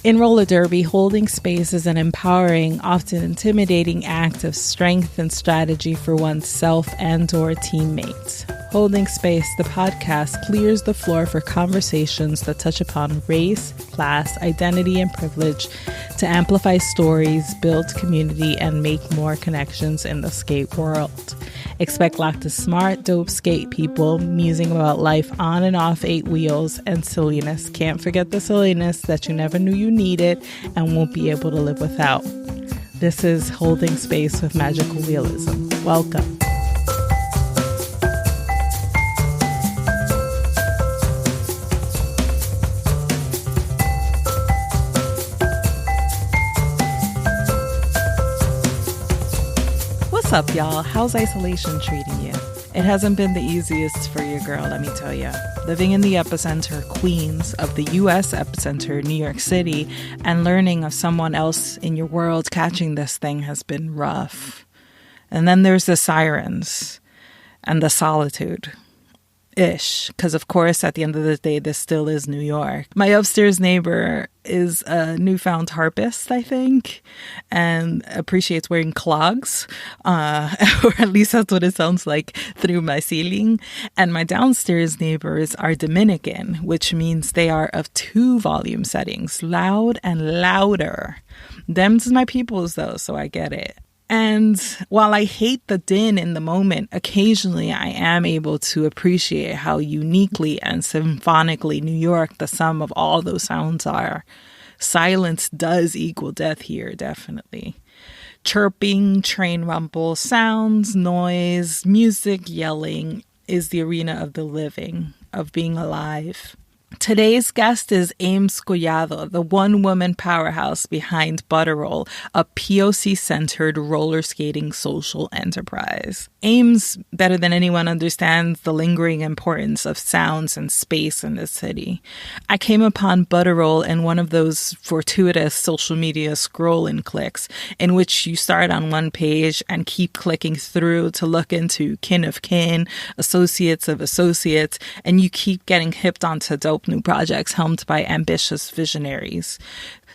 In roller derby, holding space is an empowering, often intimidating act of strength and strategy for oneself and/or teammates. Holding Space, the podcast, clears the floor for conversations that touch upon race, class, identity, and privilege to amplify stories, build community, and make more connections in the skate world. Expect lots of smart, dope skate people musing about life on and off 8 wheels and silliness. Can't forget the silliness that you never knew you needed and won't be able to live without. This is Holding Space with Magical Realism. Welcome. What's up, y'all? How's isolation treating you? It hasn't been the easiest for your girl, let me tell you. Living in the epicenter, Queens, of the U.S. epicenter, New York City, and learning of someone else in your world catching this thing has been rough. And then there's the sirens and the solitude. Because of course, at the end of the day, this still is New York. My upstairs neighbor is a newfound harpist, I think, and appreciates wearing clogs, or at least that's what it sounds like through my ceiling. And my downstairs neighbors are Dominican, which means they are of 2 volume settings, loud and louder. Them's my peoples, though, so I get it. And while I hate the din in the moment, occasionally I am able to appreciate how uniquely and symphonically New York the sum of all those sounds are. Silence does equal death here, definitely. Chirping, train rumble, sounds, noise, music, yelling is the arena of the living, of being alive. Today's guest is Ames Collado, the one-woman powerhouse behind Butterroll, a POC-centered roller skating social enterprise. Ames, better than anyone, understands the lingering importance of sounds and space in the city. I came upon Butterroll in one of those fortuitous social media scroll-and clicks in which you start on one page and keep clicking through to look into kin of kin, associates of associates, and you keep getting hipped onto dope new projects helmed by ambitious visionaries.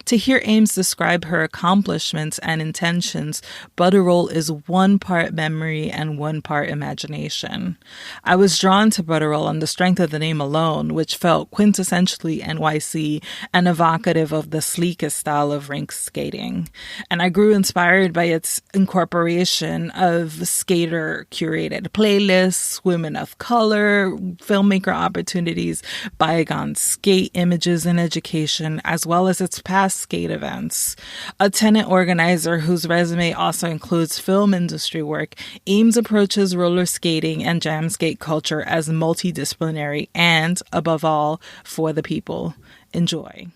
To hear Ames describe her accomplishments and intentions, Butterroll is 1 part memory and 1 part imagination. I was drawn to Butterroll on the strength of the name alone, which felt quintessentially NYC and evocative of the sleekest style of rink skating. And I grew inspired by its incorporation of skater-curated playlists, women of color, filmmaker opportunities, bygone skate images and education, as well as its past skate events. A tenant organizer whose resume also includes film industry work, Ames approaches roller skating and jam skate culture as multidisciplinary and, above all, for the people. Enjoy.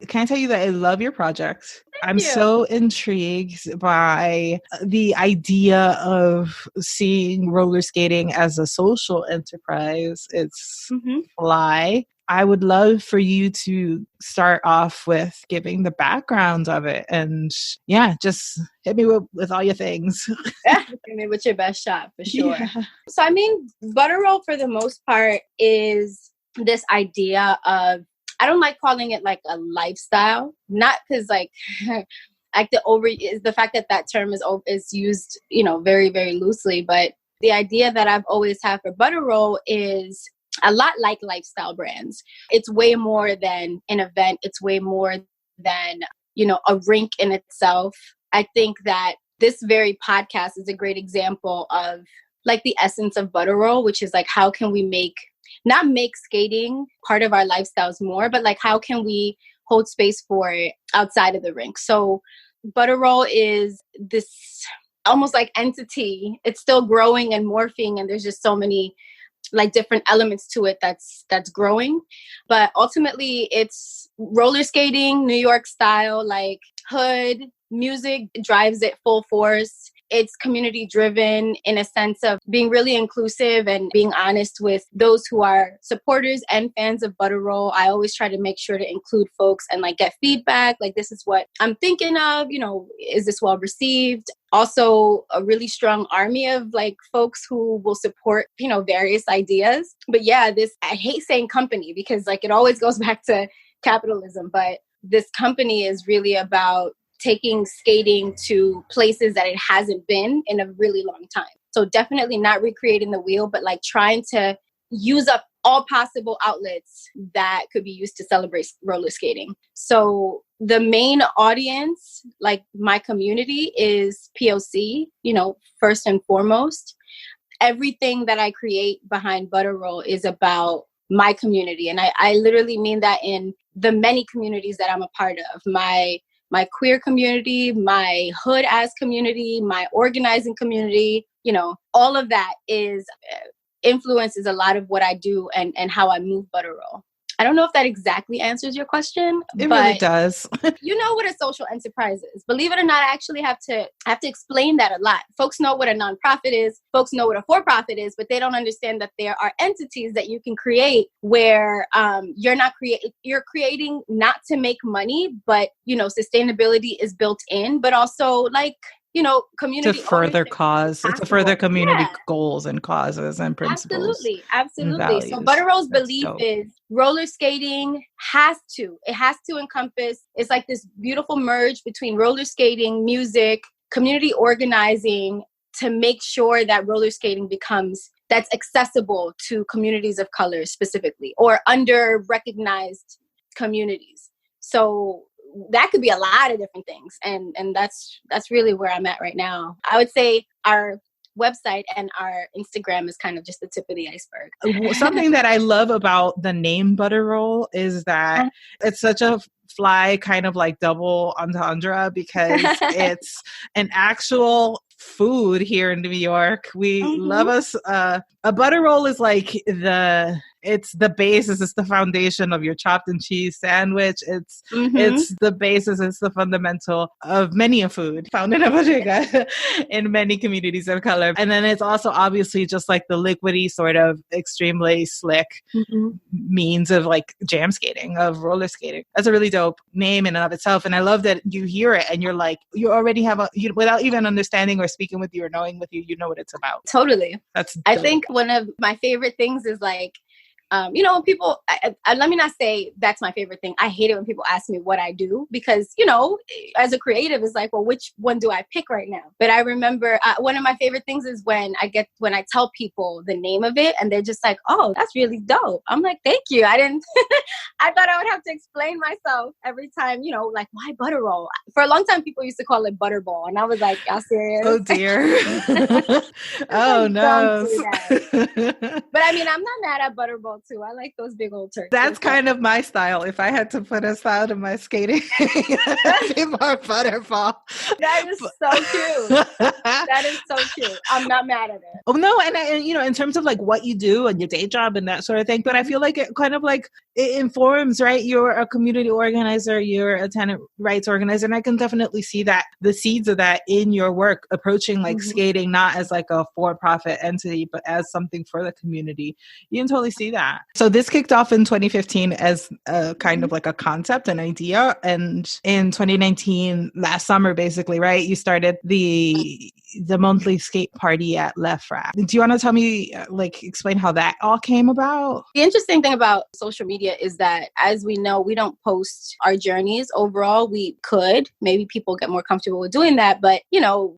Can I tell you that I love your project? I'm so intrigued by the idea of seeing roller skating as a social enterprise. It's fly. I would love for you to start off with giving the background of it. And yeah, just hit me with all your things. Hit me with your best shot, for sure. Yeah. So, I mean, Butterroll, for the most part, is this idea of, I don't like calling it like a lifestyle, not because like the fact that that term is used, very, very loosely. But the idea that I've always had for Butterroll is a lot like lifestyle brands. It's way more than an event. It's way more than, a rink in itself. I think that this very podcast is a great example of like the essence of Butterroll, which is like, how can we not make skating part of our lifestyles more, but like, how can we hold space for it outside of the rink? So Butterroll is this almost like entity. It's still growing and morphing, and there's just so many like different elements to it that's growing. But ultimately it's roller skating, New York style, like hood music drives it full force. It's community driven in a sense of being really inclusive and being honest with those who are supporters and fans of Butterroll. I always try to make sure to include folks and like get feedback. Like, this is what I'm thinking of, is this well received? also a really strong army of like folks who will support, various ideas. But yeah, I hate saying company because like it always goes back to capitalism, but this company is really about taking skating to places that it hasn't been in a really long time. So definitely not recreating the wheel, but like trying to use up all possible outlets that could be used to celebrate roller skating. So the main audience, like my community, is POC, first and foremost. Everything that I create behind Butter Roll is about my community. And I literally mean that in the many communities that I'm a part of. My queer community, my hood as community, my organizing community, all of that influences a lot of what I do and how I move Butter Roll. I don't know if that exactly answers your question. It really does. You know what a social enterprise is. Believe it or not, I actually have to explain that a lot. Folks know what a nonprofit is. Folks know what a for-profit is, but they don't understand that there are entities that you can create where you're creating not to make money, but sustainability is built in, but also like community to further cause, to further community goals and causes and principles. Absolutely. So Butter Roll's belief is roller skating has to encompass, it's like this beautiful merge between roller skating, music, community organizing to make sure that roller skating that's accessible to communities of color specifically or under-recognized communities. So that could be a lot of different things. And that's really where I'm at right now. I would say our website and our Instagram is kind of just the tip of the iceberg. Something that I love about the name Butter Roll is that it's such a fly kind of like double entendre because it's an actual food here in New York. We love us. A butter roll is like it's the basis, it's the foundation of your chopped and cheese sandwich. It's the basis, it's the fundamental of many a food found in a bodega in many communities of color. And then it's also obviously just like the liquidy sort of extremely slick means of like jam skating, of roller skating. That's a really dope name in and of itself. And I love that you hear it and you're like, you already have without even understanding or speaking with you or knowing with you, you know what it's about. Totally. That's dope. I think one of my favorite things is like, when people, let me not say that's my favorite thing. I hate it when people ask me what I do because, as a creative, it's like, well, which one do I pick right now? But I remember one of my favorite things is when I tell people the name of it and they're just like, oh, that's really dope. I'm like, thank you. I thought I would have to explain myself every time, like, why Butter Roll? For a long time, people used to call it Butterball. And I was like, y'all serious? Oh, dear. Oh, no. But I mean, I'm not mad at Butterball too. I like those big old turkeys. That's kind of my style. If I had to put a style to my skating, it'd be more Butterball. That is so cute. That is so cute. I'm not mad at it. Oh no, and in terms of like what you do and your day job and that sort of thing, but I feel like it kind of like it informs, right? You're a community organizer, you're a tenant rights organizer, and I can definitely see that the seeds of that in your work, approaching like skating not as like a for-profit entity, but as something for the community. You can totally see that. So this kicked off in 2015 as a kind of like a concept, an idea. And in 2019, last summer, basically, right, you started the monthly skate party at Le Frac. Do you want to tell me, explain how that all came about? The interesting thing about social media is that, as we know, we don't post our journeys overall. We could. Maybe people get more comfortable with doing that. But,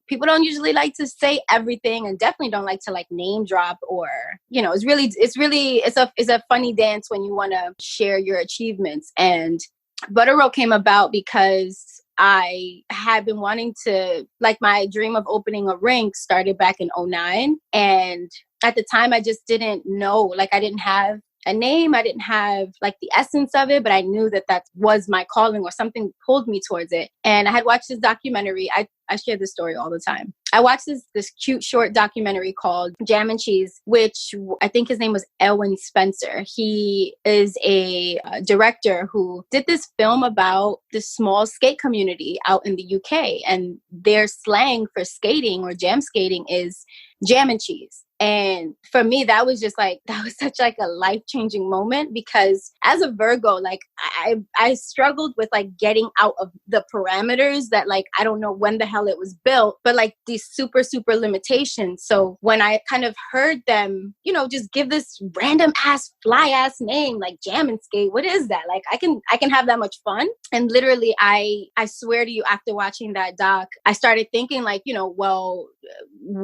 people don't usually like to say everything and definitely don't like to like name drop or, it's a funny dance when you want to share your achievements. And Butter Roll came about because I had been wanting to, like, my dream of opening a rink started back in 2009. And at the time, I just didn't know, like, I didn't have a name. I didn't have like the essence of it, but I knew that was my calling or something pulled me towards it. And I had watched this documentary. I share this story all the time. I watched this cute short documentary called Jam and Cheese, which I think his name was Elwin Spencer. He is a director who did this film about the small skate community out in the UK. And their slang for skating or jam skating is jam and cheese. And for me, that was such like a life-changing moment, because as a Virgo, like I struggled with like getting out of the parameters that like, I don't know when the hell it was built, but like these super, super limitations. So when I kind of heard them, you know, just give this random ass fly ass name like Jam and Skate, what is that? Like I can have that much fun. And literally I swear to you, after watching that doc, I started thinking like, you know, well,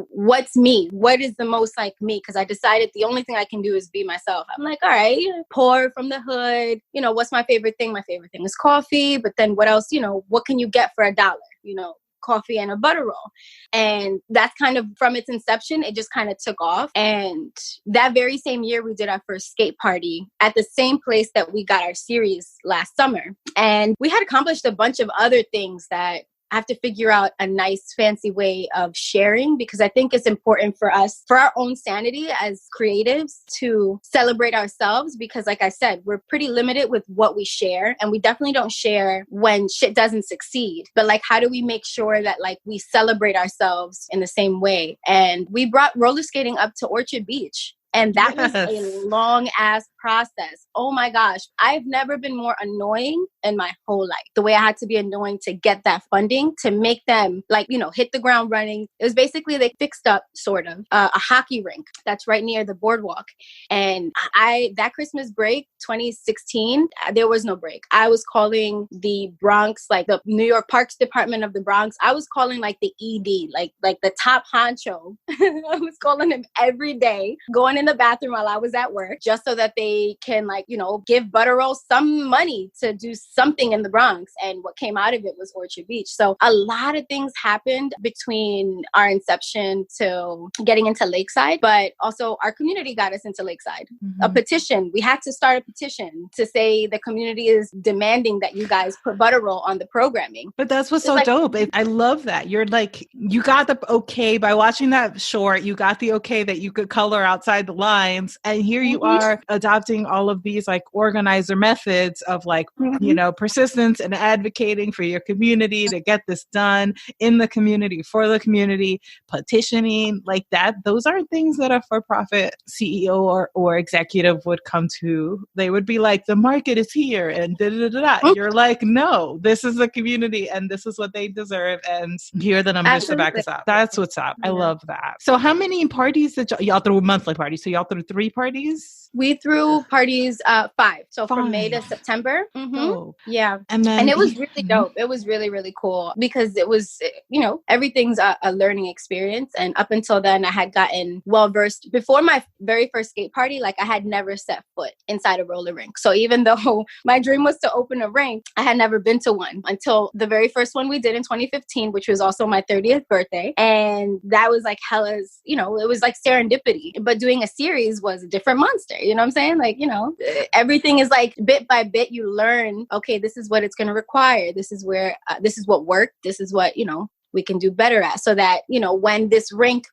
what's me? What is the most like me? Because I decided the only thing I can do is be myself. I'm like, all right, poor from the hood. You know, what's my favorite thing? My favorite thing is coffee. But then what else? You know, what can you get for $1? You know, coffee and a butter roll. And that's kind of from its inception, it just kind of took off. And that very same year, we did our first skate party at the same place that we got our series last summer. And we had accomplished a bunch of other things that I have to figure out a nice, fancy way of sharing, because I think it's important for us, for our own sanity as creatives, to celebrate ourselves. Because like I said, we're pretty limited with what we share, and we definitely don't share when shit doesn't succeed. But like, how do we make sure that like we celebrate ourselves in the same way? And we brought roller skating up to Orchard Beach. And that was a long ass process. Oh my gosh. I've never been more annoying in my whole life. The way I had to be annoying to get that funding, to make them like, you know, hit the ground running. It was basically, they fixed up sort of a hockey rink that's right near the boardwalk. And that Christmas break, 2016, there was no break. I was calling the Bronx, like the New York Parks Department of the Bronx. I was calling like the ED, like the top honcho. I was calling him every day, going in the bathroom while I was at work, just so that they can like, you know, give Butterroll some money to do something in the Bronx. And what came out of it was Orchard Beach. So a lot of things happened between our inception to getting into Lakeside, but also our community got us into Lakeside. Mm-hmm. A petition. We had to start a petition to say the community is demanding that you guys put Butterroll on the programming. But that's what's so like, dope. I love that. You're like, you got the okay by watching that short, you got the okay that you could color outside the lines. And here you are adopting all of these like organizer methods of like, you know, persistence and advocating for your community to get this done in the community, for the community, petitioning like that. Those aren't things that a for-profit CEO or executive would come to. They would be like, the market is here and da-da-da-da. You're like, no, this is the community and this is what they deserve. And here are the numbers to back us up. That's what's up. I love that. So how many parties did y'all threw? Monthly parties? So y'all threw 3 parties? We threw parties 5. So from May to September. Mm-hmm. Oh. Yeah. And it was really dope. It was really, really cool because it was, you know, everything's a learning experience. And up until then, I had gotten well-versed. Before my very first skate party, like I had never set foot inside a roller rink. So even though my dream was to open a rink, I had never been to one until the very first one we did in 2015, which was also my 30th birthday. And that was like hella's, you know, it was like serendipity. But doing a series was a different monster. You know what I'm saying? Like, you know, everything is like bit by bit, you learn, okay, this is what it's going to require. This is where, this is what worked. This is what, you know, we can do better at, so that, you know, when this rink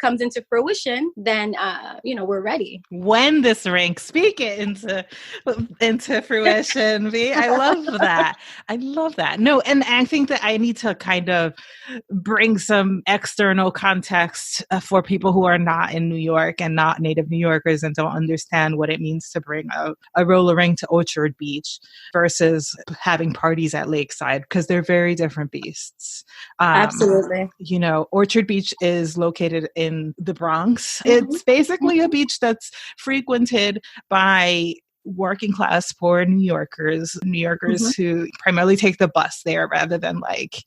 comes into fruition, then, you know, we're ready. When this rink, speak it into fruition, V. I love that. I love that. No, and I think that I need to kind of bring some external context for people who are not in New York and not native New Yorkers and don't understand what it means to bring a roller rink to Orchard Beach versus having parties at Lakeside, because they're very different beasts. Absolutely. You know, Orchard Beach is located in the Bronx. It's basically a beach that's frequented by working class poor New Yorkers who primarily take the bus there rather than like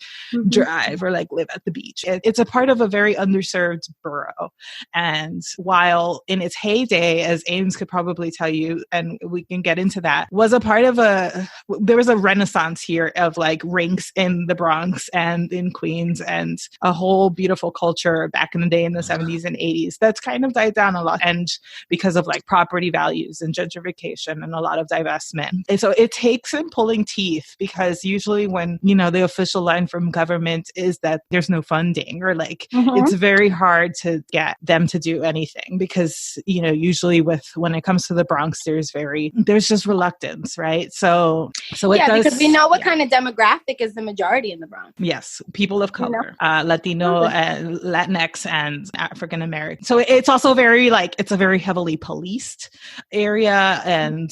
drive or like live at the beach. It's a part of a very underserved borough. And while in its heyday, as Ames could probably tell you, and we can get into that, was a part of there was a renaissance here of like rinks in the Bronx and in Queens and a whole beautiful culture back in the day in the 70s and 80s that's kind of died down a lot. And because of like property values and gentrification gentrification and a lot of divestment. And so it takes in pulling teeth, because usually when, the official line from government is that there's no funding, or like it's very hard to get them to do anything, because, usually when it comes to the Bronx, there's just reluctance, right? So it does, because we know what kind of demographic is the majority in the Bronx. Yes, people of color, Latino and Latinx and African American. So it's also it's a very heavily policed area. And,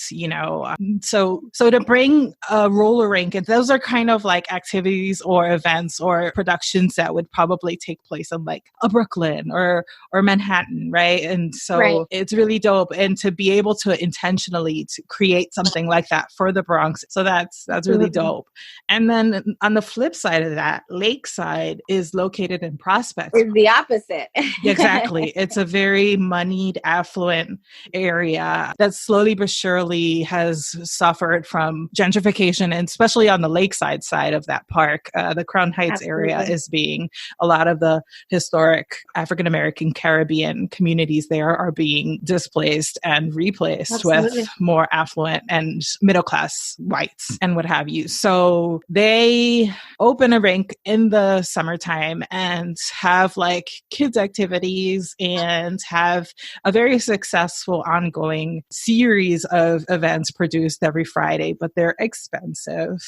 so to bring a roller rink, and those are kind of like activities or events or productions that would probably take place in like a Brooklyn or Manhattan, right? And so it's really dope. And to be able to intentionally to create something like that for the Bronx. So that's really dope. And then on the flip side of that, Lakeside is located in Prospect. It's the opposite. Exactly. It's a very moneyed, affluent area that slowly but surely has suffered from gentrification, and especially on the Lakeside side of that park. The Crown Heights area is being, a lot of the historic African American Caribbean communities there are being displaced and replaced with more affluent and middle class whites and what have you. So they open a rink in the summertime and have like kids activities and have a very successful ongoing series of events produced every Friday, but they're expensive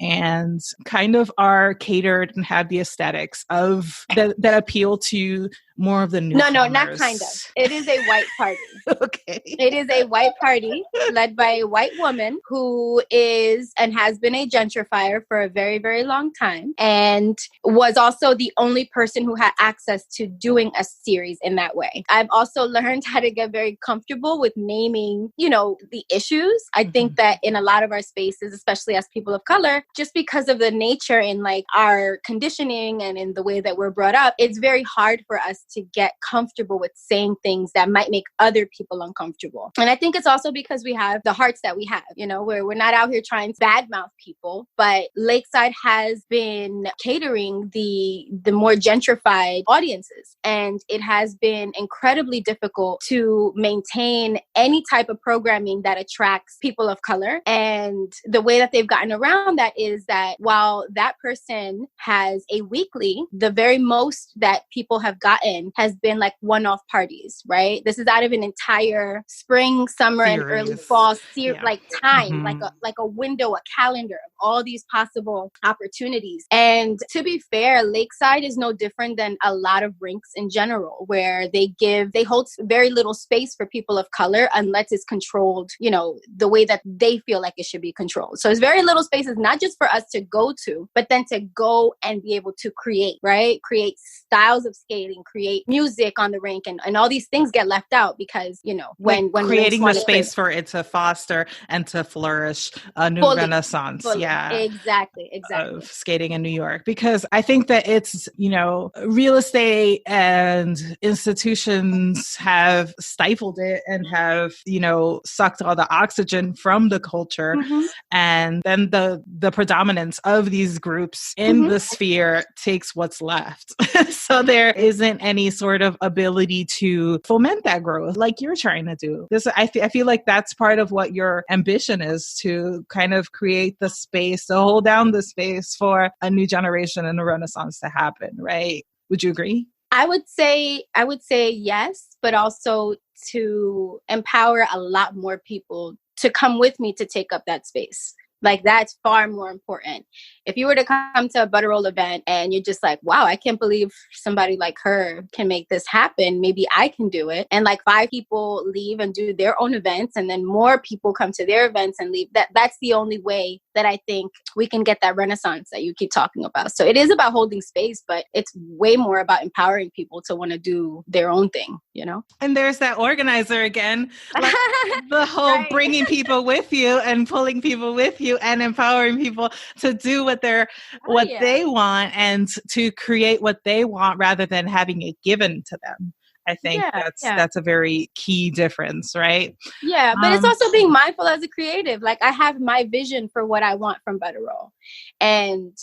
and kind of are catered and have the aesthetics of that appeal to more of the new. No, not kind of. It is a white party. Okay. It is a white party led by a white woman who is and has been a gentrifier for a very, very long time, and was also the only person who had access to doing a series in that way. I've also learned how to get very comfortable with naming, the issues. I think that in a lot of our spaces, especially as people of color, just because of the nature in like our conditioning and in the way that we're brought up, it's very hard for us to get comfortable with saying things that might make other people uncomfortable. And I think it's also because we have the hearts that we have, where we're not out here trying to badmouth people, but Lakeside has been catering the more gentrified audiences. And it has been incredibly difficult to maintain any type of programming that attracts people of color. And the way that they've gotten around that is that while that person has a weekly, the very most that people have gotten has been like one-off parties, right? This is out of an entire spring, summer, and early fall time, like a window, a calendar of all these possible opportunities. And to be fair, Lakeside is no different than a lot of rinks in general, where they hold very little space for people of color unless it's controlled, the way that they feel like it should be controlled. So it's very little spaces, not just for us to go to, but then to go and be able to create, right? Create styles of skating, create music on the rink, and all these things get left out because, when creating the space for it to foster and to flourish a new renaissance. Fully. Yeah. Exactly. Of skating in New York. Because I think that it's, real estate and institutions have stifled it and have, sucked all the oxygen from the culture. And then the predominance of these groups in the sphere takes what's left. So there isn't any sort of ability to foment that growth like you're trying to do. I feel like that's part of what your ambition is, to kind of create the space, to hold down the space for a new generation and a renaissance to happen, right? Would you agree? I would say yes, but also to empower a lot more people to come with me to take up that space. Like, that's far more important. If you were to come to a Butterroll event and you're just like, wow, I can't believe somebody like her can make this happen. Maybe I can do it. And like 5 people leave and do their own events, and then more people come to their events and leave. That's the only way that I think we can get that renaissance that you keep talking about. So it is about holding space, but it's way more about empowering people to want to do their own thing, And there's that organizer again, like the whole bringing people with you and pulling people with you and empowering people to do what they want and to create what they want rather than having it given to them. I think that's a very key difference, right? Yeah, but it's also being mindful as a creative. Like, I have my vision for what I want from Butterroll. And,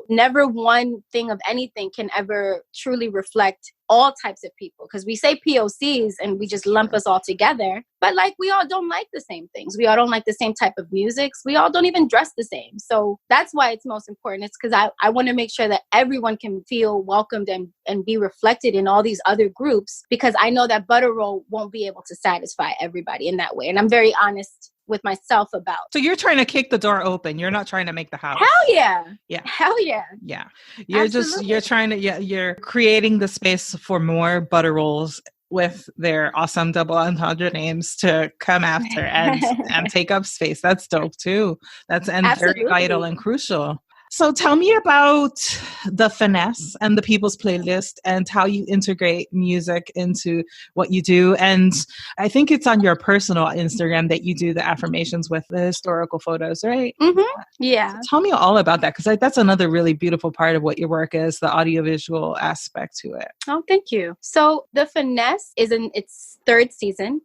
never one thing of anything can ever truly reflect all types of people, because we say POCs and we just lump us all together, but like we all don't like the same things. We all don't like the same type of music. We all don't even dress the same. So that's why it's most important. It's because I want to make sure that everyone can feel welcomed and be reflected in all these other groups, because I know that Butter Roll won't be able to satisfy everybody in that way. And I'm very honest with myself about. So you're trying to kick the door open. You're not trying to make the house. Hell yeah. Yeah. Hell yeah. Yeah. You're Absolutely. you're trying to, you're creating the space for more Butter Rolls with their awesome double entendre names to come after and take up space. That's dope too. That's very vital and crucial. So tell me about the Finesse and the People's Playlist and how you integrate music into what you do. And I think it's on your personal Instagram that you do the affirmations with the historical photos, right? Mm-hmm. Yeah. So tell me all about that, because that's another really beautiful part of what your work is, the audiovisual aspect to it. Oh, thank you. So the Finesse is in its third season.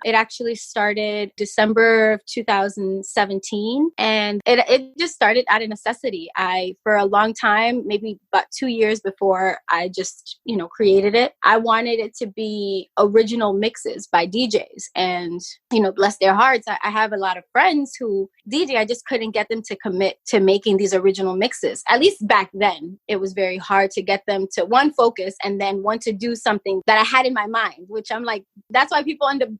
It actually started December of 2017, and it just started out of necessity. For a long time, maybe about 2 years before I just, created it, I wanted it to be original mixes by DJs. And, bless their hearts, I have a lot of friends who DJ, I just couldn't get them to commit to making these original mixes. At least back then, it was very hard to get them to, one, focus, and then want to do something that I had in my mind, which I'm like, that's why people end up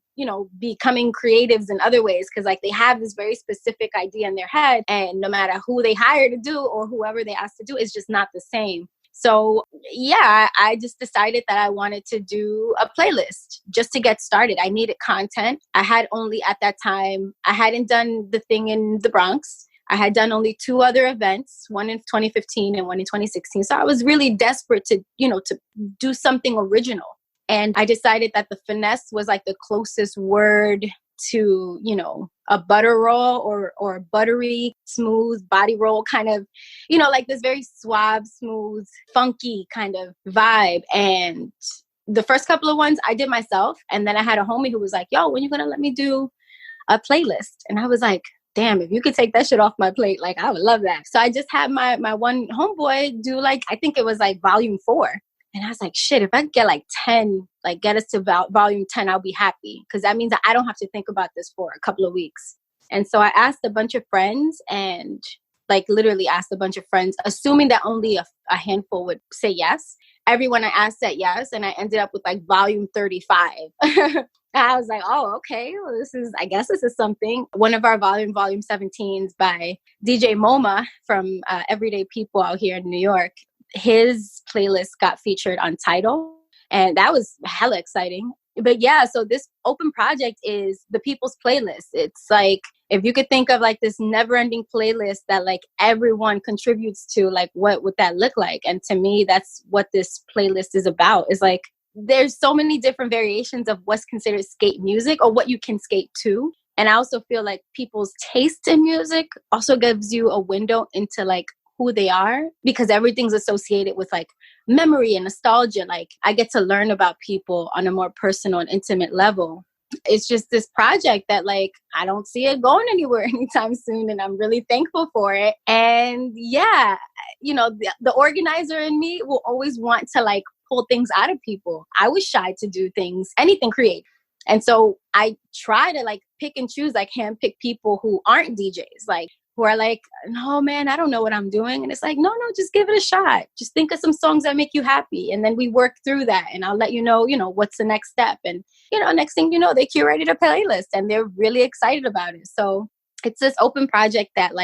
becoming creatives in other ways, because like they have this very specific idea in their head, and no matter who they hire to do or whoever they ask to do, it's just not the same. So yeah, I just decided that I wanted to do a playlist just to get started. I needed content. I had only at that time, I hadn't done the thing in the Bronx. I had done only 2 other events, one in 2015 and one in 2016. So I was really desperate to do something original. And I decided that the Finesse was like the closest word to, a butter roll or a buttery, smooth body roll kind of, like this very suave, smooth, funky kind of vibe. And the first couple of ones I did myself. And then I had a homie who was like, yo, when you going to let me do a playlist? And I was like, damn, if you could take that shit off my plate, like I would love that. So I just had my one homeboy do I think it was like volume 4. And I was like, shit, if I get like 10, get us to volume 10, I'll be happy. Because that means that I don't have to think about this for a couple of weeks. And so I asked a bunch of friends and literally asked a bunch of friends, assuming that only a handful would say yes. Everyone I asked said yes. And I ended up with volume 35. I was like, oh, okay. Well, I guess this is something. One of our volume 17s by DJ MoMA from Everyday People out here in New York. His playlist got featured on Tidal, and that was hella exciting. But yeah, so this open project is the People's Playlist. It's like, if you could think of this never-ending playlist that everyone contributes to, what would that look like? And to me, that's what this playlist is about. Is there's so many different variations of what's considered skate music or what you can skate to. And I also feel like people's taste in music also gives you a window into who they are, because everything's associated with memory and nostalgia. I get to learn about people on a more personal and intimate level. It's just this project that I don't see it going anywhere anytime soon, and I'm really thankful for it. And yeah, the organizer in me will always want to pull things out of people. I was shy to do things, anything creative. And so I try to pick and choose, handpick people who aren't DJs, who are no, man, I don't know what I'm doing. And it's no, just give it a shot. Just think of some songs that make you happy. And then we work through that, and I'll let you know, what's the next step. And, next thing you know, they curated a playlist and they're really excited about it. So it's this open project that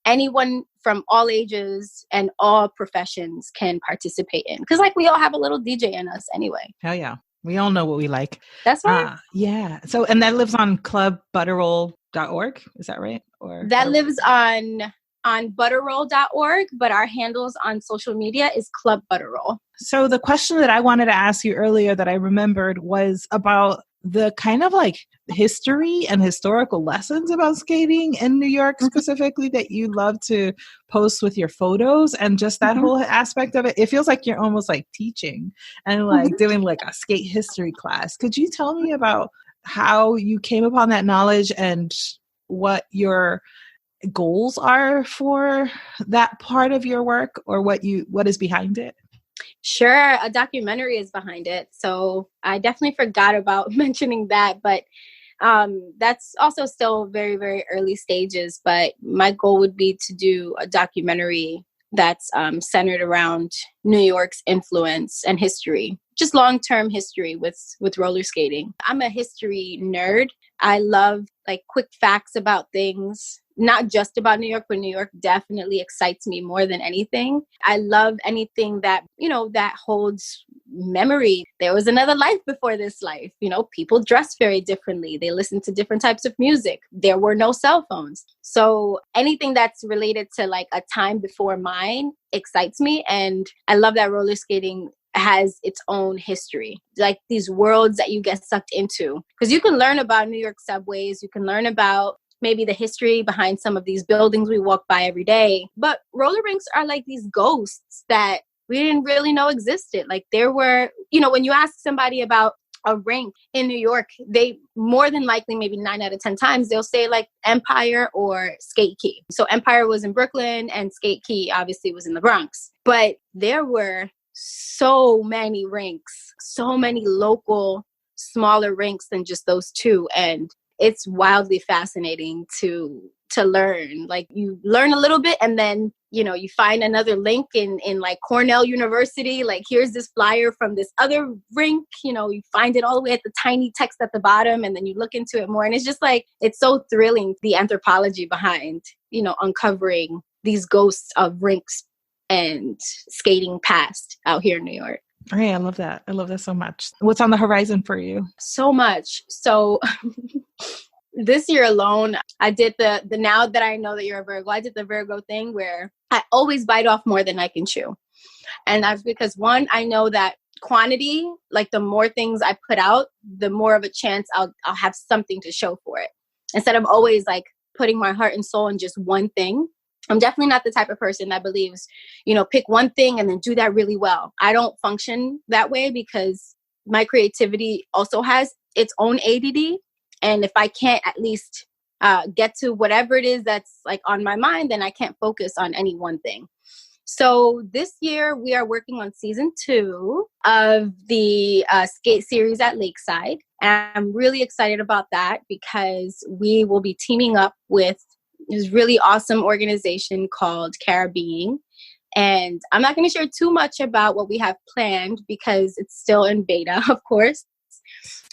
anyone from all ages and all professions can participate in. Because we all have a little DJ in us anyway. Hell yeah. We all know what we like. That's right. Yeah. So, and that lives on clubbutterroll.org. Is that right? Or that lives on butterroll.org, but our handles on social media is Club Butterroll. So the question that I wanted to ask you earlier that I remembered was about the kind of history and historical lessons about skating in New York specifically that you love to post with your photos, and just that whole aspect of it. It feels like you're almost teaching and doing a skate history class. Could you tell me about how you came upon that knowledge and what your goals are for that part of your work, or what is behind it? Sure, a documentary is behind it. So I definitely forgot about mentioning that, but that's also still very, very early stages. But my goal would be to do a documentary that's centered around New York's influence and history, just long-term history with roller skating. I'm a history nerd. I love like quick facts about things, not just about New York, but New York definitely excites me more than anything. I love anything that, that holds memory. There was another life before this life. People dress very differently. They listen to different types of music. There were no cell phones. So anything that's related to like a time before mine excites me. And I love that roller skating has its own history, like these worlds that you get sucked into. Because you can learn about New York subways. You can learn about maybe the history behind some of these buildings we walk by every day. But roller rinks are like these ghosts that we didn't really know existed. Like there were, when you ask somebody about a rink in New York, they more than likely, maybe 9 out of 10 times, they'll say like Empire or Skate Key. So Empire was in Brooklyn and Skate Key obviously was in the Bronx. But there were so many rinks, so many local, smaller rinks than just those two. And it's wildly fascinating to learn. Like you learn a little bit and then, you find another link in like Cornell University. Like here's this flyer from this other rink, you find it all the way at the tiny text at the bottom and then you look into it more. And it's just like, it's so thrilling, the anthropology behind, uncovering these ghosts of rinks and skating past out here in New York. Hey, I love that. I love that so much. What's on the horizon for you? So much. So this year alone, I did the now that I know that you're a Virgo, I did the Virgo thing where I always bite off more than I can chew. And that's because one, I know that quantity, like the more things I put out, the more of a chance I'll have something to show for it. Instead of always like putting my heart and soul in just one thing. I'm definitely not the type of person that believes, pick one thing and then do that really well. I don't function that way because my creativity also has its own ADD. And if I can't at least get to whatever it is that's like on my mind, then I can't focus on any one thing. So this year we are working on season 2 of the skate series at Lakeside. And I'm really excited about that because we will be teaming up with this really awesome organization called Caribbean. And I'm not going to share too much about what we have planned because it's still in beta, of course.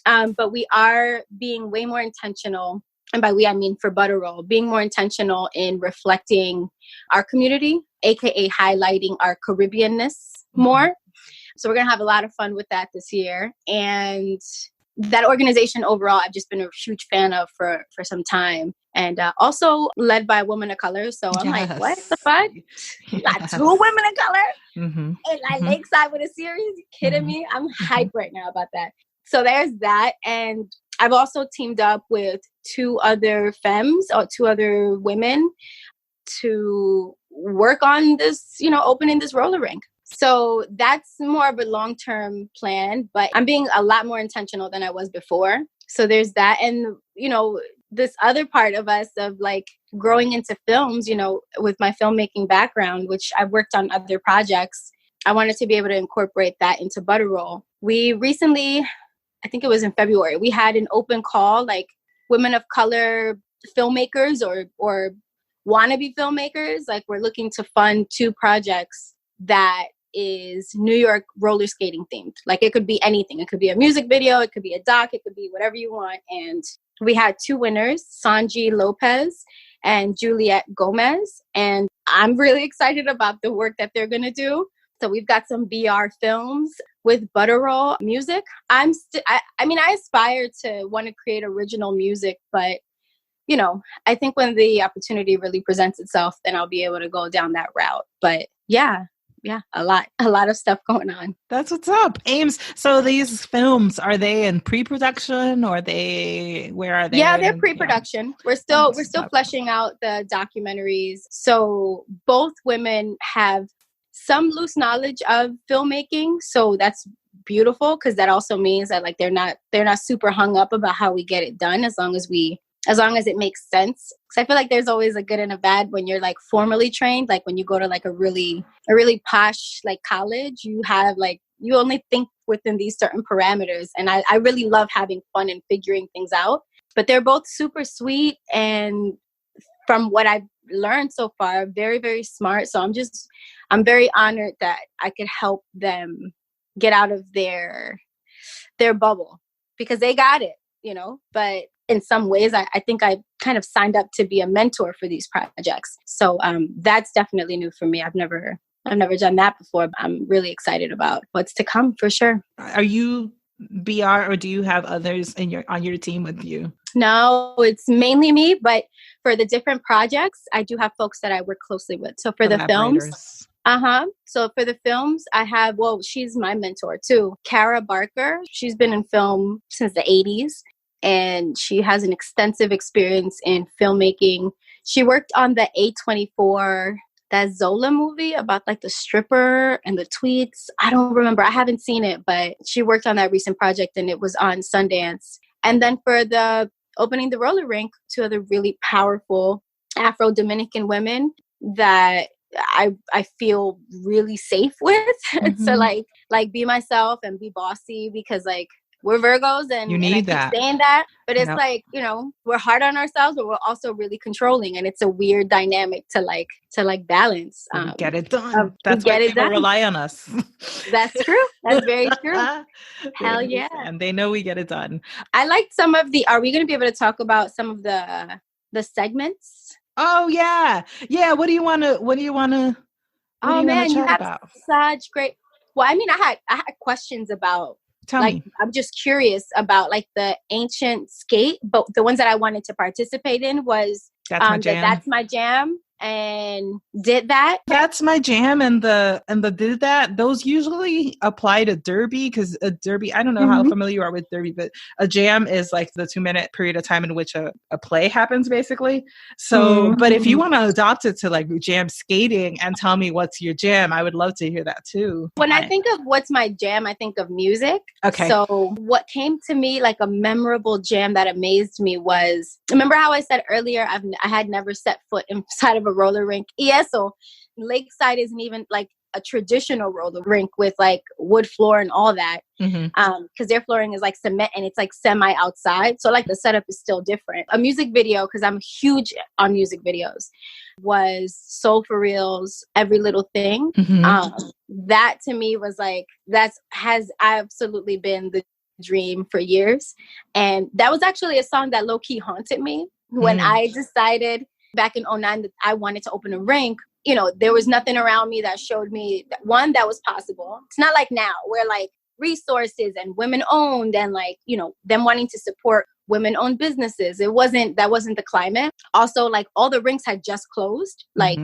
But we are being way more intentional. And by we, I mean for Butterroll, being more intentional in reflecting our community, aka highlighting our Caribbeanness more. So we're going to have a lot of fun with that this year. And that organization overall, I've just been a huge fan of for some time. And also led by a woman of color. So I'm like, what the fuck? You got 2 women of color? And like Lakeside with a series? You kidding me? I'm hyped right now about that. So there's that. And I've also teamed up with 2 other femmes or 2 other women to work on this, opening this roller rink. So that's more of a long-term plan, but I'm being a lot more intentional than I was before. So there's that. And, this other part of us of like growing into films, with my filmmaking background, which I've worked on other projects, I wanted to be able to incorporate that into Butterroll. We recently, I think it was in February, we had an open call, like women of color filmmakers or wannabe filmmakers. Like we're looking to fund 2 projects that is New York roller skating themed. Like it could be anything. It could be a music video. It could be a doc. It could be whatever you want. And we had 2 winners, Sanji Lopez and Juliet Gomez. And I'm really excited about the work that they're going to do. So we've got some VR films with Butterroll music. I aspire to want to create original music, but I think when the opportunity really presents itself, then I'll be able to go down that route. But yeah, a lot of stuff going on. That's what's up. Ames. So these films, are they in pre-production or where are they? Yeah, they're pre-production. Yeah. We're still fleshing out the documentaries. So both women have some loose knowledge of filmmaking. So that's beautiful because that also means that like they're not super hung up about how we get it done as long as we as long as it makes sense. Because I feel like there's always a good and a bad when you're like formally trained. Like when you go to like a really posh like college, you have like, you only think within these certain parameters. And I really love having fun and figuring things out. But they're both super sweet. And from what I've learned so far, very, very smart. So I'm very honored that I could help them get out of their bubble, because they got it, you know. But in some ways, I think I kind of signed up to be a mentor for these projects. So that's definitely new for me. I've never done that before. But I'm really excited about what's to come for sure. Are you BR, or do you have others on your team with you? No, it's mainly me. But for the different projects, I do have folks that I work closely with. So for the films. So for the films, I have, she's my mentor too. Kara Barker. She's been in film since the 80s, and she has an extensive experience in filmmaking. She worked on the A24, that Zola movie about like the stripper and the tweets. I don't remember. I haven't seen it, but she worked on that recent project and it was on Sundance. And then for the opening the roller rink, two other really powerful Afro-Dominican women that I feel really safe with. So like be myself and be bossy, because like we're Virgos and you need and I keep saying that, but it's like, you know, we're hard on ourselves, but we're also really controlling, and it's a weird dynamic to balance. Get it done. That's why people rely on us. That's true. That's very true. Hell yeah. And they know we get it done. I like some of are we going to be able to talk about some of the segments? Oh yeah. Yeah. What do you want to Oh man, you have such great. Well, I mean, I had questions about. Tell me. I'm just curious about like the ancient skate, but the ones that I wanted to participate in was That's My Jam and Did That. That's My Jam and the Did That. Those usually apply to Derby, because a Derby, I don't know how familiar you are with Derby, but a jam is like the 2-minute period of time in which a play happens, basically. So, but if you want to adopt it to like jam skating and tell me what's your jam, I would love to hear that too. When I think of what's my jam, I think of music. Okay. So what came to me like a memorable jam that amazed me was, remember how I said earlier, I had never set foot inside of a roller rink. So Lakeside isn't even like a traditional roller rink with like wood floor and all that, because their flooring is like cement and it's like semi outside, so like the setup is still different. A music video, because I'm huge on music videos, was Soul for Real's Every Little Thing. That to me was like, has absolutely been the dream for years, and that was actually a song that low-key haunted me when I decided back in 2009 that I wanted to open a rink. You know, there was nothing around me that showed me that was possible. It's not like now where like resources and women owned and like, you know, them wanting to support women owned businesses. That wasn't the climate. Also, like all the rinks had just closed. Like,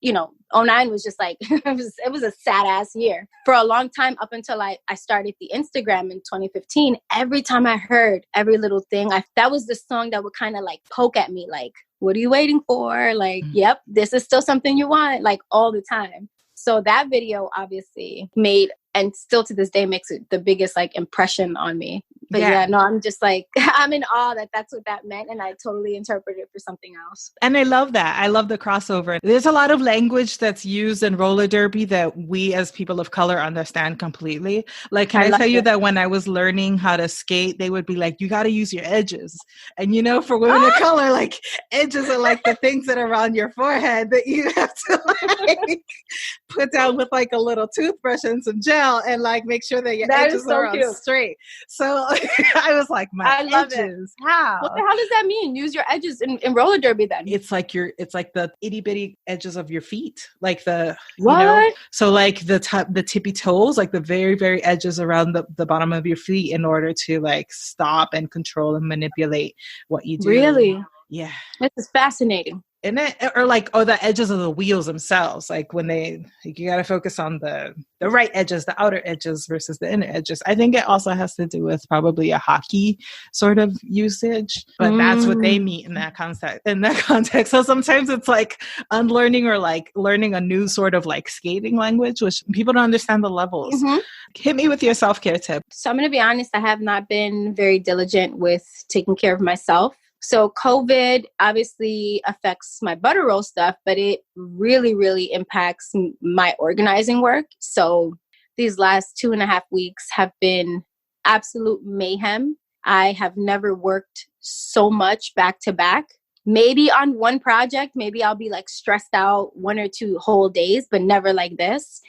you know, 2009 was just like, it was a sad ass year. For a long time, up until I started the Instagram in 2015, every time I heard Every Little Thing, that was the song that would kind of like poke at me like, what are you waiting for? Like, yep, this is still something you want, like all the time. So that video obviously made, and still to this day makes it the biggest like impression on me. But yeah, no, I'm just like, I'm in awe that that's what that meant. And I totally interpreted it for something else. And I love that. I love the crossover. There's a lot of language that's used in roller derby that we as people of color understand completely. Like, can I tell you that when I was learning how to skate, they would be like, you got to use your edges. And, you know, for women of color, like edges are like the things that are around your forehead that you have to like put down with like a little toothbrush and some gel and like make sure that your edges are all straight. So I was like, my edges. Love it. How? What the hell does that mean? Use your edges in roller derby then? It's like the itty bitty edges of your feet. Like the, what? You know, so like the tippy toes, like the very, very edges around the bottom of your feet in order to like stop and control and manipulate what you do. Really? Yeah. This is fascinating. And the edges of the wheels themselves, like when you got to focus on the right edges, the outer edges versus the inner edges. I think it also has to do with probably a hockey sort of usage, but that's what they mean in that context. So sometimes it's like unlearning or like learning a new sort of like skating language, which people don't understand the levels. Hit me with your self-care tip. So I'm going to be honest, I have not been very diligent with taking care of myself. So COVID obviously affects my butter roll stuff, but it really, really impacts my organizing work. So these last 2.5 weeks have been absolute mayhem. I have never worked so much back to back. Maybe on one project, maybe I'll be like stressed out 1 or 2 whole days, but never like this.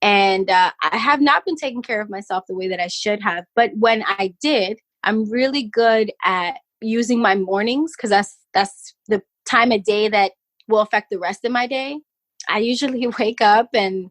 And I have not been taking care of myself the way that I should have. But when I did, I'm really good at using my mornings, because that's the time of day that will affect the rest of my day. I usually wake up and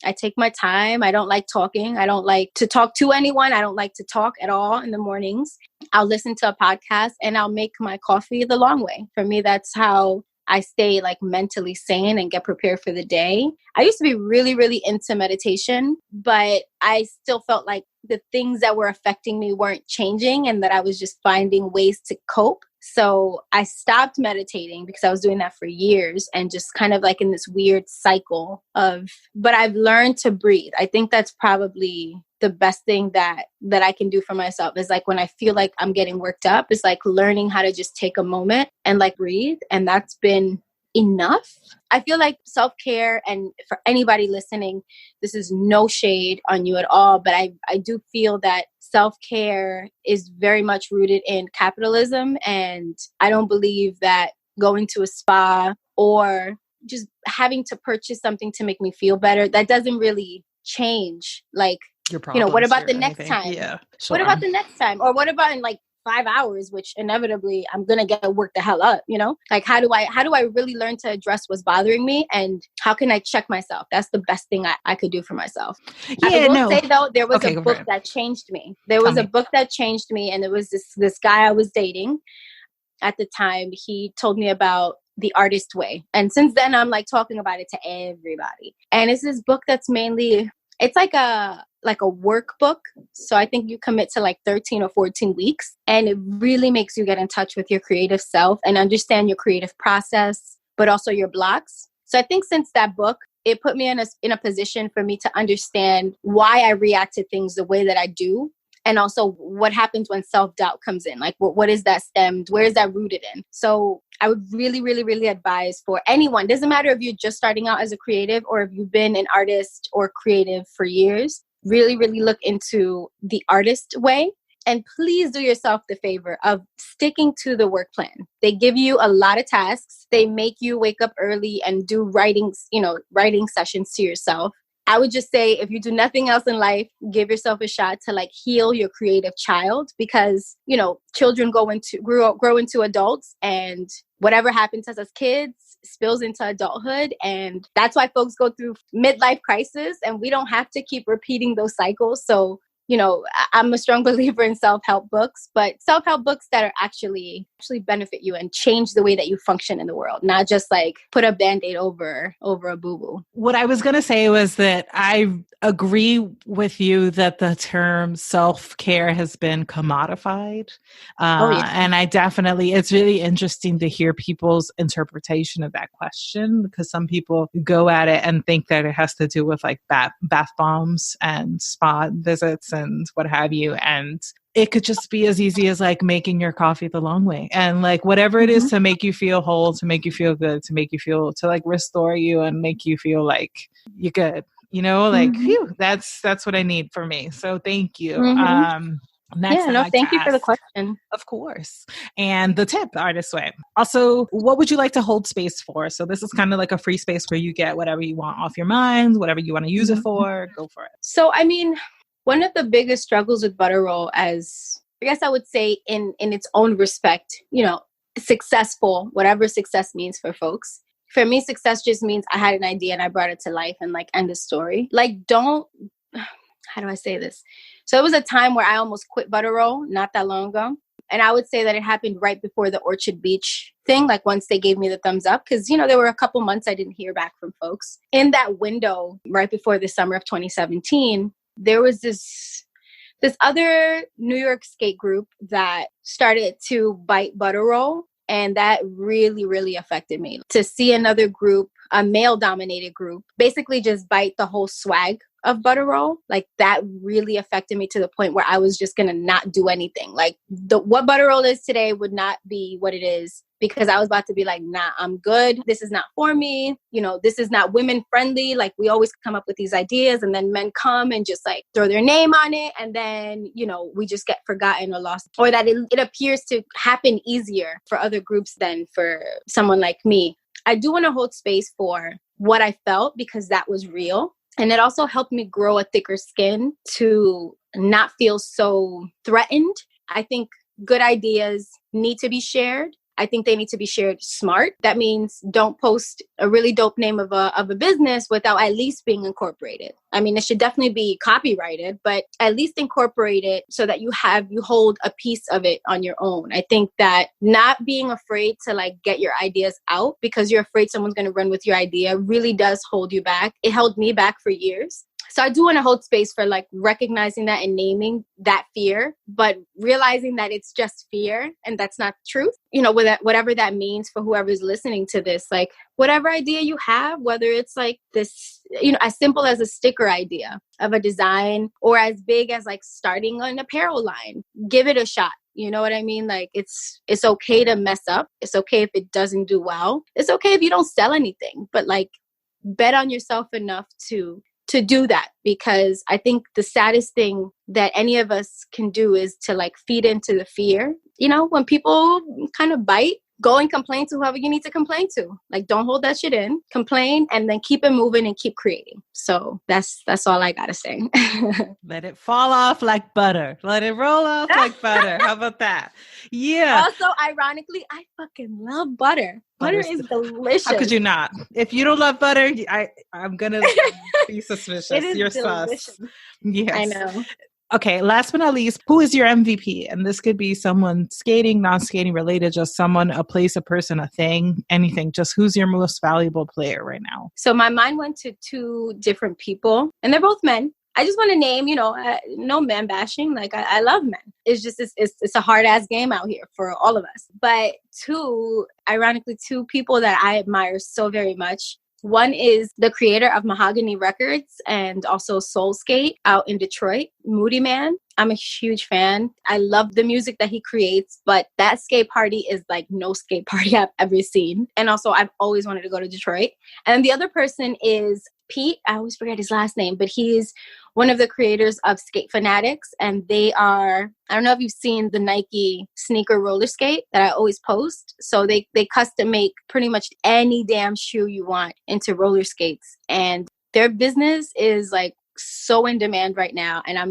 I take my time. I don't like talking. I don't like to talk to anyone. I don't like to talk at all in the mornings. I'll listen to a podcast and I'll make my coffee the long way. For me, that's how I stay like mentally sane and get prepared for the day. I used to be really, really into meditation, but I still felt like the things that were affecting me weren't changing and that I was just finding ways to cope. So I stopped meditating because I was doing that for years and just kind of like in this weird cycle but I've learned to breathe. I think that's probably the best thing that I can do for myself is like when I feel like I'm getting worked up, it's like learning how to just take a moment and like breathe. And that's been enough. I feel like self-care, and for anybody listening, this is no shade on you at all, but I do feel that self-care is very much rooted in capitalism. And I don't believe that going to a spa or just having to purchase something to make me feel better, that doesn't really change like, what about the next time? Yeah, sure. What about the next time? Or what about in like 5 hours, which inevitably I'm going to get worked the hell up, Like how do I really learn to address what's bothering me, and how can I check myself? That's the best thing I could do for myself. Yeah, I will say though, there was a book that changed me. There was a book that changed me, and it was this guy I was dating at the time. He told me about The Artist Way. And since then I'm like talking about it to everybody. And it's this book that's mainly, it's like a workbook. So I think you commit to like 13 or 14 weeks, and it really makes you get in touch with your creative self and understand your creative process, but also your blocks. So I think since that book, it put me in a position for me to understand why I react to things the way that I do. And also what happens when self-doubt comes in. Like what is that stemmed? Where is that rooted in? So I would really, really, really advise for anyone. Doesn't matter if you're just starting out as a creative or if you've been an artist or creative for years. Really, really look into The Artist Way. And please do yourself the favor of sticking to the work plan. They give you a lot of tasks. They make you wake up early and do writing sessions to yourself. I would just say, if you do nothing else in life, give yourself a shot to like heal your creative child, because, children grow into adults, and whatever happens to us as kids spills into adulthood. And that's why folks go through midlife crisis, and we don't have to keep repeating those cycles. So, I'm a strong believer in self-help books, but self-help books that are actually benefit you and change the way that you function in the world, not just like put a Band-Aid over a boo-boo. What I was going to say was that I agree with you that the term self-care has been commodified. And I definitely, it's really interesting to hear people's interpretation of that question, because some people go at it and think that it has to do with like bath bombs and spa visits and what have you. And it could just be as easy as like making your coffee the long way, and like whatever it is to make you feel whole, to make you feel good, to like restore you and make you feel like you're good, phew, that's what I need for me. So thank you. Thank you for the question. Of course. And the tip, The Artist Way. Also, what would you like to hold space for? So this is kind of like a free space where you get whatever you want off your mind, whatever you want to use it for, go for it. So, one of the biggest struggles with butter roll, as I guess I would say in its own respect, successful, whatever success means for folks. For me, success just means I had an idea and I brought it to life and like end the story. Like, how do I say this? So it was a time where I almost quit butter roll not that long ago. And I would say that it happened right before the Orchard Beach thing. Like once they gave me the thumbs up, because, there were a couple months I didn't hear back from folks. In that window, right before the summer of 2017, there was this other New York skate group that started to bite butter roll. And that really, really affected me. To see another group a male dominated group, basically just bite the whole swag of Butter Roll. Like that really affected me to the point where I was just going to not do anything. Like what Butter Roll is today would not be what it is, because I was about to be like, nah, I'm good. This is not for me. You know, this is not women friendly. Like we always come up with these ideas and then men come and just like throw their name on it. And then, you know, we just get forgotten or lost, or that it appears to happen easier for other groups than for someone like me. I do want to hold space for what I felt, because that was real. And it also helped me grow a thicker skin to not feel so threatened. I think good ideas need to be shared. I think they need to be shared smart. That means don't post a really dope name of a business without at least being incorporated. I mean, it should definitely be copyrighted, but at least incorporate it so that you hold a piece of it on your own. I think that not being afraid to like get your ideas out because you're afraid someone's going to run with your idea really does hold you back. It held me back for years. So I do want to hold space for like recognizing that and naming that fear, but realizing that it's just fear and that's not truth. You know, whatever that means for whoever's listening to this, like whatever idea you have, whether it's like this, you know, as simple as a sticker idea of a design or as big as like starting an apparel line, give it a shot. You know what I mean? Like it's okay to mess up. It's okay if it doesn't do well. It's okay if you don't sell anything, but like bet on yourself enough to do that, because I think the saddest thing that any of us can do is to like feed into the fear. You know, when people kind of bite, go and complain to whoever you need to complain to. Like, don't hold that shit in, complain, and then keep it moving and keep creating. So that's all I gotta say. Let it fall off like butter. Let it roll off like butter. How about that? Yeah. Also, ironically, I fucking love butter. Butter is delicious. How could you not? If you don't love butter, I'm gonna be suspicious. It is You're delicious. sus. Yes. I know. Okay, last but not least, who is your MVP? And this could be someone skating, non-skating related, just someone, a place, a person, a thing, anything. Just who's your most valuable player right now? So my mind went to two different people, and they're both men. I just want to name, you know, no man bashing. Like I love men. It's just, it's a hard ass game out here for all of us. But ironically, two people that I admire so very much. One is the creator of Mahogany Records and also Soul Skate out in Detroit, Moody Man. I'm a huge fan. I love the music that he creates, but that skate party is like no skate party I've ever seen. And also I've always wanted to go to Detroit. And the other person is Pete. I always forget his last name, but he's one of the creators of Skate Fanatics. And they are, I don't know if you've seen the Nike sneaker roller skate that I always post. So they custom make pretty much any damn shoe you want into roller skates. And their business is like so in demand right now. And I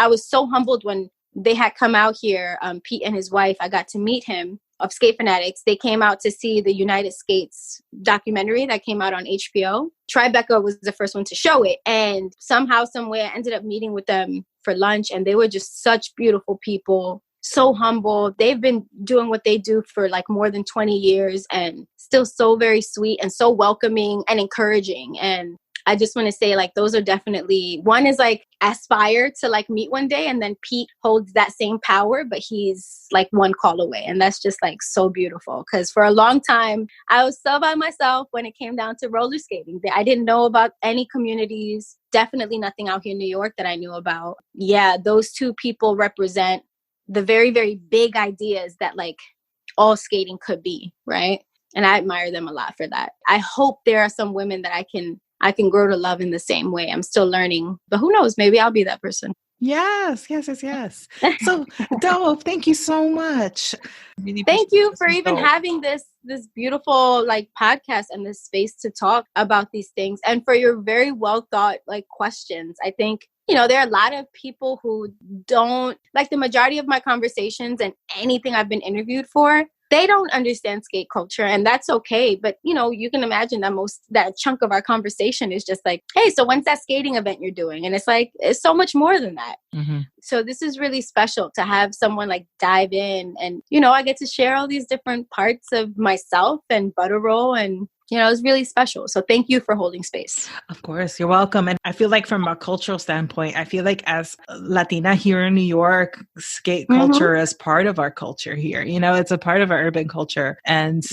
was so humbled when they had come out here, Pete and his wife. I got to meet him of Skate Fanatics. They came out to see the United Skates documentary that came out on HBO. Tribeca was the first one to show it. And somehow, somewhere, I ended up meeting with them for lunch. And they were just such beautiful people, so humble. They've been doing what they do for like more than 20 years and still so very sweet and so welcoming and encouraging. And I just want to say, like, those are definitely, one is like aspire to like meet one day, and then Pete holds that same power, but he's like one call away. And that's just like so beautiful, because for a long time, I was so by myself when it came down to roller skating. I didn't know about any communities, definitely nothing out here in New York that I knew about. Yeah, those two people represent the very, very big ideas that like all skating could be, right? And I admire them a lot for that. I hope there are some women that I can grow to love in the same way. I'm still learning, but who knows? Maybe I'll be that person. Yes. So dope. Thank you so much. Really thank you for even having this beautiful like podcast and this space to talk about these things, and for your very well thought like questions. I think, you know, there are a lot of people who don't, like the majority of my conversations and anything I've been interviewed for, they don't understand skate culture, and that's okay. But, you know, you can imagine that chunk of our conversation is just like, hey, so when's that skating event you're doing? And it's like, it's so much more than that. Mm-hmm. So this is really special to have someone like dive in, and, you know, I get to share all these different parts of myself and Butter Roll, and it was really special. So thank you for holding space. Of course, you're welcome. And I feel like from a cultural standpoint, I feel like as Latina here in New York, skate culture is part of our culture here. It's a part of our urban culture. And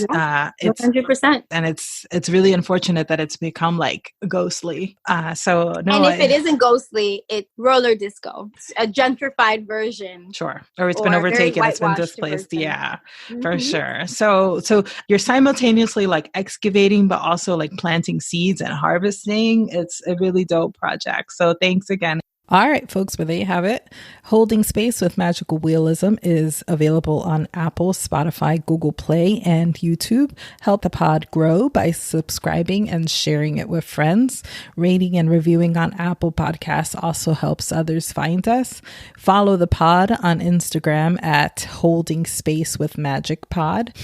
it's 100%. And it's really unfortunate that it's become like ghostly. And if it isn't ghostly, it's roller disco, a gentrified version. Sure. Or it's been overtaken. It's been displaced. Version. Yeah, for sure. So you're simultaneously like excavating, but also like planting seeds and harvesting. It's a really dope project. So thanks again. All right, folks, well, there you have it. Holding Space with Magical Realism is available on Apple, Spotify, Google Play, and YouTube. Help the pod grow by subscribing and sharing it with friends. Rating and reviewing on Apple Podcasts also helps others find us. Follow the pod on Instagram at Holding Space with Magic Pod.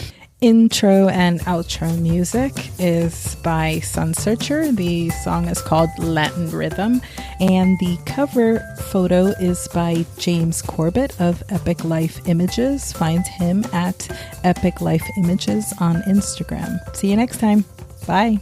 Intro and outro music is by Sun Searcher. The song is called Latin Rhythm, and the cover photo is by James Corbett of Epic Life Images. Find him at Epic Life Images on Instagram. See you next time. Bye.